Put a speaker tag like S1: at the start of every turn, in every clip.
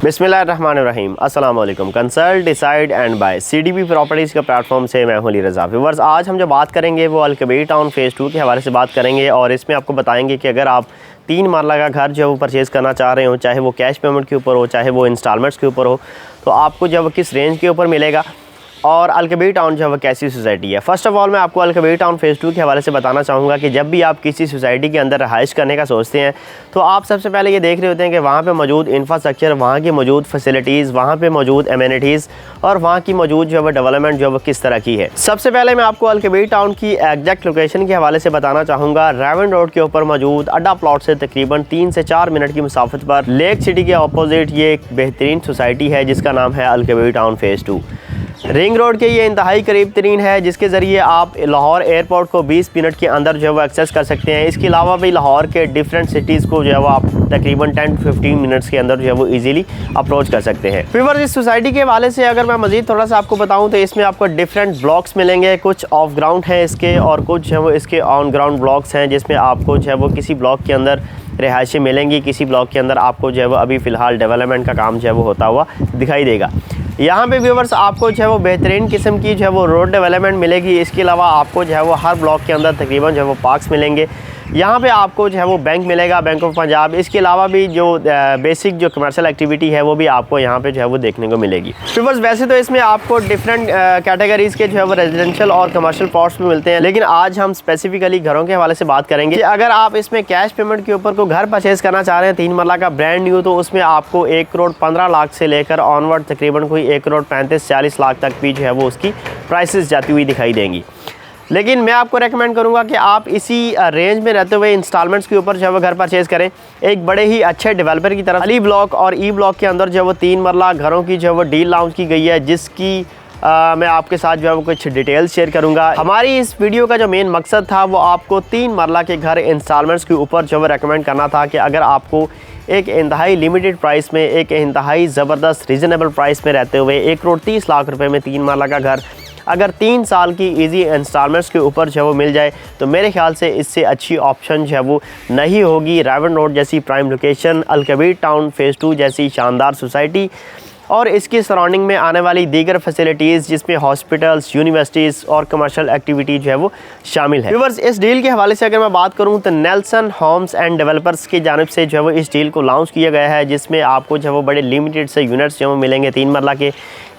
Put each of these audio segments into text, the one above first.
S1: बिस्मिल्लाहिर्रहमानिर्रहीम। अस्सलाम वालेकुम। Consult decide and by CDB properties के प्लेटफॉर्म से मैं हूं अली रज़ा। व्यूअर्स, आज हम जो बात करेंगे वो अल-कबीर टाउन फ़ेज़ 2 के हवाले से बात करेंगे और इसमें आपको बताएंगे कि अगर आप 3 मरला का घर जो है वो परचेज़ करना चाह रहे हो, चाहे वो कैश पेमेंट के ऊपर हो, चाहे वो इंस्टॉलमेंट्स के ऊपर हो, तो आपको जो है वो किस रेंज के ऊपर मिलेगा और अल-कबीर टाउन जो है वो कैसी सोसाइटी है। फ़र्स्ट ऑफ ऑल मैं आपको अल-कबीर टाउन फ़ेज़ 2 के हवाले से बताना चाहूँगा कि जब भी आप किसी सोसाइटी के अंदर रहाइश करने का सोचते हैं तो आप सबसे पहले ये देख रहे होते हैं कि वहाँ पे मौजूद इंफ्रास्ट्रक्चर, वहाँ की मौजूद फैसिलिटीज़, वहाँ पे मौजूद एमिनिटीज़ और वहाँ की मौजूद जो है डेवलपमेंट जो है वो किस तरह की है। सबसे पहले मैं आपको अल-कबीर टाउन की एग्जैक्ट लोकेशन के हवाले से बताना चाहूँगा। रेवन रोड के ऊपर मौजूद अड्डा प्लॉट से तकरीबन 3 से 4 मिनट की मुसाफत पर लेक सिटी के अपोजिट ये एक बेहतरीन सोसाइटी है जिसका नाम है अल-कबीर टाउन फ़ेज़ 2। रिंग रोड के ये इंतहाई करीब तरीन है, जिसके ज़रिए आप लाहौर एयरपोर्ट को 20 मिनट के अंदर जो है वो एक्सेस कर सकते हैं। इसके अलावा भी लाहौर के डिफरेंट सिटीज़ को जो है वो आप तकरीबन 10 to 15 मिनट्स के अंदर जो है वो इजीली अप्रोच कर सकते हैं। व्यूअर्स, इस सोसाइटी के हवाले से अगर मैं मज़ीद थोड़ा सा आपको बताऊँ तो इसमें आपको डिफरेंट ब्लॉक्स मिलेंगे। कुछ ऑफ ग्राउंड हैं इसके और कुछ जो है वो इसके ऑन ग्राउंड ब्लॉक्स हैं, जिसमें आपको जो है वो किसी ब्लॉक के अंदर रिहायशें मिलेंगी, किसी ब्लॉक के अंदर आपको जो है वो अभी फ़िलहाल डेवलपमेंट का काम जो है वो होता हुआ दिखाई देगा। यहाँ पे व्यूअर्स आपको जो है वो बेहतरीन किस्म की जो है वो रोड डेवलपमेंट मिलेगी। इसके अलावा आपको जो है वो हर ब्लॉक के अंदर तकरीबन जो है वो पार्क्स मिलेंगे। यहाँ पे आपको जो है वो बैंक मिलेगा, बैंक ऑफ पंजाब। इसके अलावा भी जो बेसिक जो कमर्शियल एक्टिविटी है वो भी आपको यहाँ पे जो है वो देखने को मिलेगी। व्यूअर्स, वैसे तो इसमें आपको डिफरेंट कैटेगरीज़ के जो है वो रेजिडेंशियल और कमर्शियल प्लॉट्स भी मिलते हैं, लेकिन आज हम स्पेसिफिकली घरों के हवाले से बात करेंगे कि अगर आप इसमें कैश पेमेंट के ऊपर को घर परचेज़ करना चाह रहे हैं 3 मरला का ब्रांड न्यू, तो उसमें आपको 1 करोड़ 15 लाख से लेकर ऑनवर्ड तकरीबन कोई 1 करोड़ 35-40 लाख तक भी जो है वो उसकी प्राइसेस जाती हुई दिखाई देंगी। लेकिन मैं आपको रेकमेंड करूंगा कि आप इसी रेंज में रहते हुए इंस्टॉलमेंट्स के ऊपर जो है वो घर परचेज़ करें। एक बड़े ही अच्छे डेवलपर की तरफ अली ब्लॉक और ई ब्लॉक के अंदर जो है वो 3 मरला घरों की जो है वो डील लॉन्च की गई है, जिसकी मैं आपके साथ जो है वो कुछ डिटेल्स शेयर करूंगा। हमारी इस वीडियो का जो मेन मकसद था वो आपको 3 मरला के घर इंस्टॉलमेंट्स के ऊपर जो है रेकमेंड करना था कि अगर आपको एक इंतहाई लिमिटेड प्राइस में, एक इंतहाई ज़बरदस्त रीज़नेबल प्राइस में रहते हुए 1 करोड़ 30 लाख रुपए में 3 मरला का घर अगर 3 साल की इजी इंस्टॉलमेंट्स के ऊपर जो है वो मिल जाए, तो मेरे ख्याल से इससे अच्छी ऑप्शन जो है वो नहीं होगी। रेवन रोड जैसी प्राइम लोकेशन, अल-कबीर टाउन फ़ेज़ 2 जैसी शानदार सोसाइटी और इसकी सराउंडिंग में आने वाली दीगर फैसिलिटीज़ जिसमें हॉस्पिटल्स, यूनिवर्सिटीज़ और कमर्शियल एक्टिविटी जो है वो शामिल है। व्यूअर्स, इस डील के हवाले से अगर मैं बात करूं तो नेल्सन होम्स एंड डेवलपर्स की जानिब से जो है वो इस डील को लॉन्च किया गया है, जिसमें आपको जो है वो बड़े लिमिटेड से यूनिट्स जो है वो मिलेंगे 3 मरला के।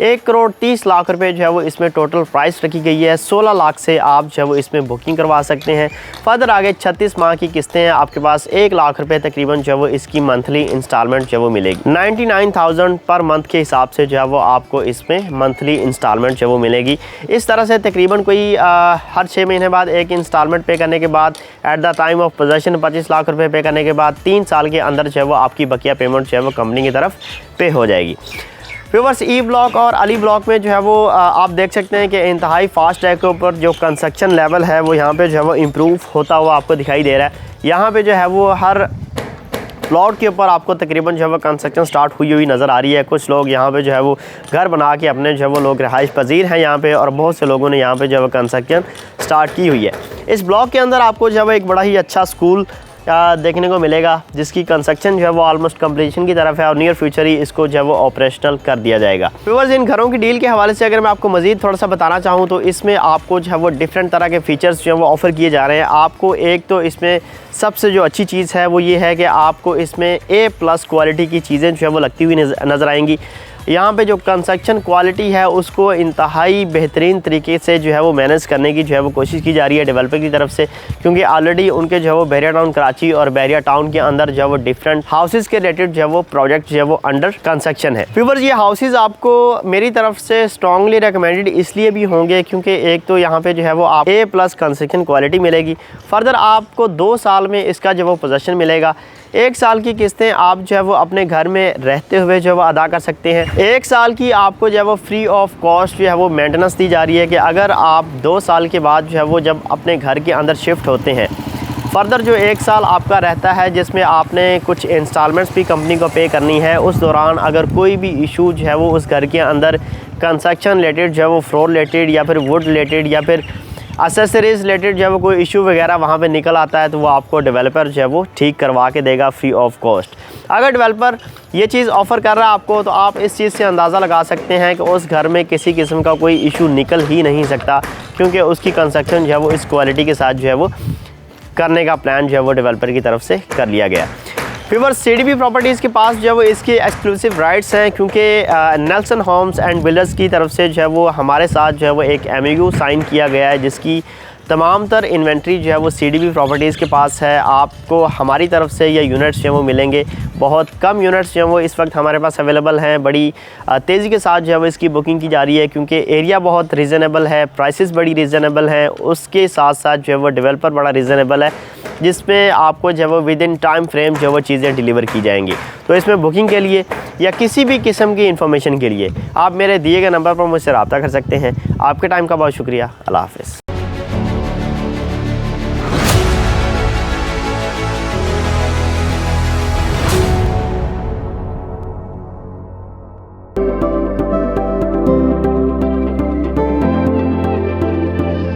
S1: 1 करोड़ 30 लाख रुपए जो है वो इसमें टोटल प्राइस रखी गई है। 16 लाख से आप जो है वो इसमें बुकिंग करवा सकते हैं। फर्दर आगे 36 माह की किस्तें हैं, आपके पास 1 लाख रुपए तकरीबन जो है वो इसकी मंथली इंस्टॉलमेंट जो है वो मिलेगी। 99,000 पर मंथ के हिसाब से जो है वो आपको इसमें मंथली इंस्टॉलमेंट जो है वो मिलेगी। इस तरह से तकरीबन कोई हर 6 महीने बाद एक इंस्टॉलमेंट पे करने के बाद at the time of possession 25 lakh रुपए पे करने के बाद 3 साल के अंदर जो है वो आपकी बकिया पेमेंट जो है वो कंपनी की तरफ पे हो जाएगी। व्यूअर्स, ई ब्लॉक और अली ब्लॉक में जो है वो आप देख सकते हैं कि इंतहाई फास्ट ट्रैक के ऊपर जो कंस्ट्रक्शन लेवल है वो यहाँ पे जो है वो इम्प्रूव होता हुआ आपको दिखाई दे रहा है। यहाँ पे जो है वो हर प्लॉट के ऊपर आपको तकरीबन जो है वो कंस्ट्रक्शन स्टार्ट हुई नज़र आ रही है। कुछ लोग यहाँ पे जो है वो घर बना के अपने जो है वो लोग रहाइश पजीर हैं यहाँ पे, और बहुत से लोगों ने यहाँ पे जो है वो कंस्ट्रक्शन स्टार्ट की हुई है। इस ब्लॉक के अंदर आपको जो है वो एक बड़ा ही अच्छा स्कूल देखने को मिलेगा, जिसकी कंस्ट्रक्शन जो है वो ऑलमोस्ट कंप्लीशन की तरफ है और नियर फ्यूचर ही इसको जो है वो ऑपरेशनल कर दिया जाएगा। व्यूअर्स, इन घरों की डील के हवाले से अगर मैं आपको मज़ीद थोड़ा सा बताना चाहूँ तो इसमें आपको जो है वो डिफरेंट तरह के फ़ीचर्स जो है वो ऑफ़र किए जा रहे हैं। आपको एक तो इसमें सबसे जो अच्छी चीज़ है वो ये है कि आपको इसमें A+ क्वालिटी की चीज़ें जो है वो लगती हुई नज़र आएंगी। यहाँ पे जो कंस्ट्रक्शन क्वालिटी है उसको इंतहाई बेहतरीन तरीके से जो है वो मैनेज करने की जो है वो कोशिश की जा रही है डेवलपर की तरफ से, क्योंकि ऑलरेडी उनके जो है वो बैरिया टाउन कराची और बैरिया टाउन के अंदर जो है वो डिफरेंट हाउसेज़ के रिलेटेड जो है वो प्रोजेक्ट जो है वो अंडर कंस्ट्रक्शन है। व्यूअर्स, ये हाउसेज़ आपको मेरी तरफ से स्ट्रांगली रिकमेंडेड इसलिए भी होंगे क्योंकि एक तो यहाँ पे जो है वो आप A+ कंस्ट्रक्शन क्वालिटी मिलेगी। फर्दर आपको 2 साल में इसका जो वो पोजेसन मिलेगा। 1 साल की किस्तें आप जो है वो अपने घर में रहते हुए जो है वो अदा कर सकते हैं। 1 साल की आपको जो है वो फ्री ऑफ कॉस्ट जो है वो मेंटेनेंस दी जा रही है कि अगर आप 2 साल के बाद जो है वो जब अपने घर के अंदर शिफ्ट होते हैं, फर्दर जो 1 साल आपका रहता है जिसमें आपने कुछ इंस्टॉलमेंट्स भी कंपनी को पे करनी है, उस दौरान अगर कोई भी इशू जो है वो उस घर के अंदर कंस्ट्रक्शन रिलेटेड जो है वो फ्लोर रिलेटेड या फिर वुड रिलेटेड या फिर एक्सेसरीज रिलेटेड जो है वो कोई इशू वगैरह वहाँ पे निकल आता है तो वो आपको डेवलपर जो है वो ठीक करवा के देगा फ्री ऑफ कॉस्ट। अगर डेवलपर ये चीज़ ऑफ़र कर रहा है आपको तो आप इस चीज़ से अंदाज़ा लगा सकते हैं कि उस घर में किसी किस्म का कोई इशू निकल ही नहीं सकता, क्योंकि उसकी कंस्ट्रक्शन जो है वो इस क्वालिटी के साथ जो है वो करने का प्लान जो है वो डेवलपर की तरफ से कर लिया गया। व्यूअर्स, सीडीपी प्रॉपर्टीज़ के पास जो है वो इसके एक्सक्लूसिव राइट्स हैं, क्योंकि नेल्सन होम्स एंड बिल्डर्स की तरफ से जो है वो हमारे साथ जो है वो एक एमओयू साइन किया गया है, जिसकी तमाम तर इन्वेंट्री जो है वो सीडीपी प्रॉपर्टीज़ के पास है। आपको हमारी तरफ से ये यूनिट्स जो है वो मिलेंगे। बहुत कम यूनिट्स जो है वो इस वक्त हमारे पास अवेलेबल हैं। बड़ी तेज़ी के साथ जो है वो इसकी बुकिंग की जा रही है, क्योंकि एरिया बहुत रीज़नेबल है, प्राइसेस बड़ी रीज़नेबल हैं, उसके साथ साथ जो है वो डेवलपर बड़ा रीज़नेबल है, जिसमें आपको जो है वो विद इन टाइम फ्रेम जो है वो चीज़ें डिलीवर की जाएंगी। तो इसमें बुकिंग के लिए या किसी भी किस्म की इन्फॉर्मेशन के लिए आप मेरे दिए गए नंबर पर मुझसे रब्ता कर सकते हैं। आपके टाइम का बहुत शुक्रिया। अल्लाह हाफ़िज़।